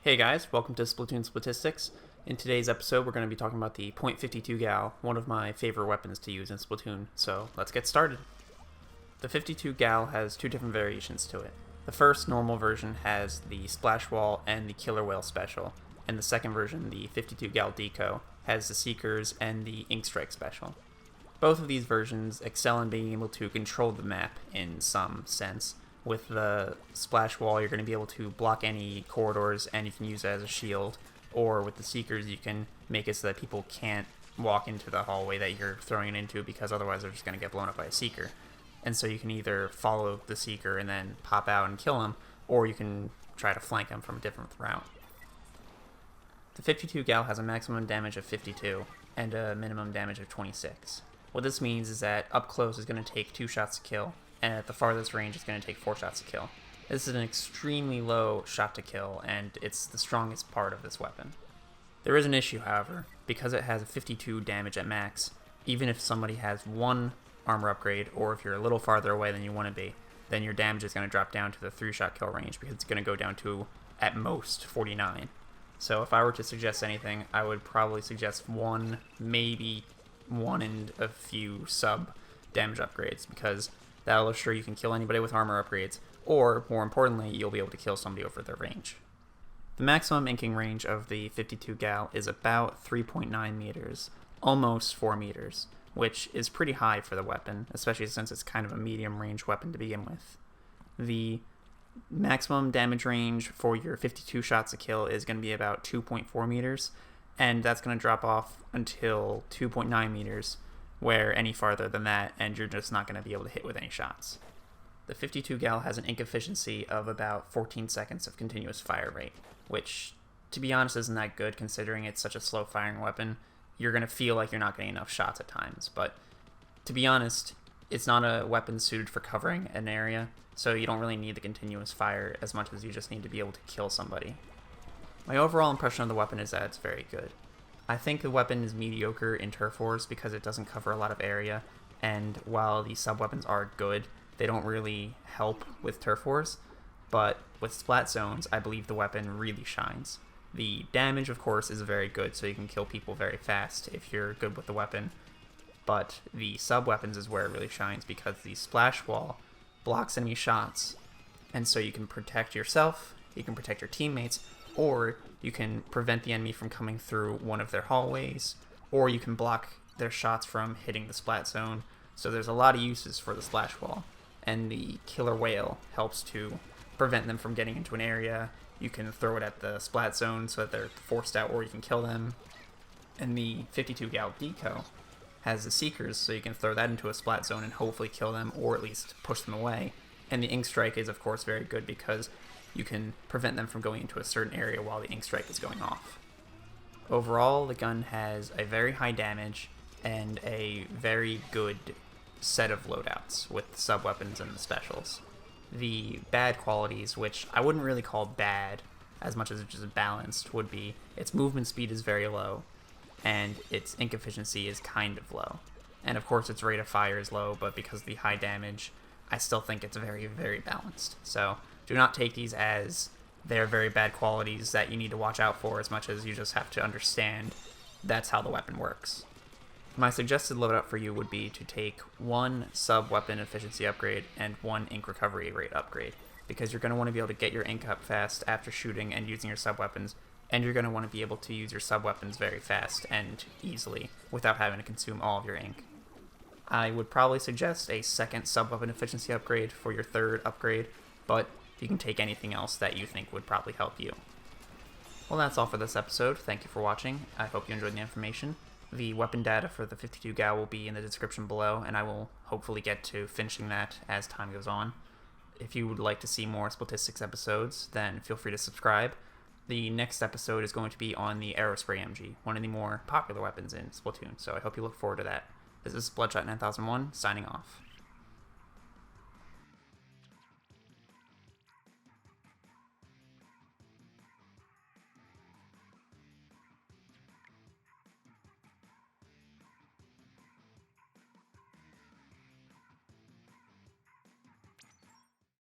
Hey guys, welcome to Splatoon Splatistics. In today's episode, we're going to be talking about the .52 gal, one of my favorite weapons to use in Splatoon, so let's get started. The 52 gal has two different variations to it. The first normal version has the Splash Wall and the Killer Whale special, and the second version, the 52 gal Deco, has the Seekers and the Ink Strike special. Both of these versions excel in being able to control the map in some sense. With the Splash Wall, you're going to be able to block any corridors and you can use it as a shield. Or with the Seekers, you can make it so that people can't walk into the hallway that you're throwing it into because otherwise they're just going to get blown up by a Seeker. And so you can either follow the Seeker and then pop out and kill him, or you can try to flank him from a different route. The 52 gal has a maximum damage of 52 and a minimum damage of 26. What this means is that up close is going to take 2 shots to kill, and at the farthest range it's going to take 4 shots to kill. This is an extremely low shot to kill, and it's the strongest part of this weapon. There is an issue, however, because it has a 52 damage at max. Even if somebody has 1 armor upgrade, or if you're a little farther away than you want to be, then your damage is going to drop down to the 3-shot kill range, because it's going to go down to, at most, 49. So if I were to suggest anything, I would probably suggest 1, maybe 1 and a few sub damage upgrades, because that'll assure you can kill anybody with armor upgrades, or, more importantly, you'll be able to kill somebody over their range. The maximum inking range of the 52 gal is about 3.9 meters, almost 4 meters, which is pretty high for the weapon, especially since it's kind of a medium range weapon to begin with. The maximum damage range for your 52 shots to kill is going to be about 2.4 meters, and that's going to drop off until 2.9 meters, where any farther than that, and you're just not going to be able to hit with any shots. The 52 gal has an ink efficiency of about 14 seconds of continuous fire rate, which, to be honest, isn't that good considering it's such a slow firing weapon. You're going to feel like you're not getting enough shots at times, but to be honest, it's not a weapon suited for covering an area, so you don't really need the continuous fire as much as you just need to be able to kill somebody. My overall impression of the weapon is that it's very good. I think the weapon is mediocre in turf wars because it doesn't cover a lot of area, and while the sub-weapons are good, they don't really help with turf wars, but with Splat Zones, I believe the weapon really shines. The damage, of course, is very good, so you can kill people very fast if you're good with the weapon, but the sub-weapons is where it really shines because the Splash Wall blocks enemy shots, and so you can protect yourself, you can protect your teammates, or you can prevent the enemy from coming through one of their hallways, or you can block their shots from hitting the Splat Zone. So there's a lot of uses for the Splash Wall, and the Killer Whale helps to prevent them from getting into an area. You can throw it at the Splat Zone so that they're forced out, or you can kill them. And the 52 gal Deco has the Seekers, so you can throw that into a Splat Zone and hopefully kill them, or at least push them away. And the Ink Strike is, of course, very good because you can prevent them from going into a certain area while the Ink Strike is going off. Overall, the gun has a very high damage and a very good set of loadouts with the sub-weapons and the specials. The bad qualities, which I wouldn't really call bad as much as it's just balanced, would be its movement speed is very low and its ink efficiency is kind of low. And of course its rate of fire is low, but because of the high damage, I still think it's very, very balanced. So do not take these as they're very bad qualities that you need to watch out for as much as you just have to understand that's how the weapon works. My suggested loadout for you would be to take 1 sub-weapon efficiency upgrade and 1 ink recovery rate upgrade, because you're going to want to be able to get your ink up fast after shooting and using your sub-weapons, and you're going to want to be able to use your sub-weapons very fast and easily without having to consume all of your ink. I would probably suggest a 2nd sub-weapon efficiency upgrade for your 3rd upgrade, but you can take anything else that you think would probably help you. Well, that's all for this episode. Thank you for watching. I hope you enjoyed the information. The weapon data for the 52 gal will be in the description below, and I will hopefully get to finishing that as time goes on. If you would like to see more Splatistics episodes, then feel free to subscribe. The next episode is going to be on the Aerospray MG, one of the more popular weapons in Splatoon, so I hope you look forward to that. This is Bloodshot 9001, signing off.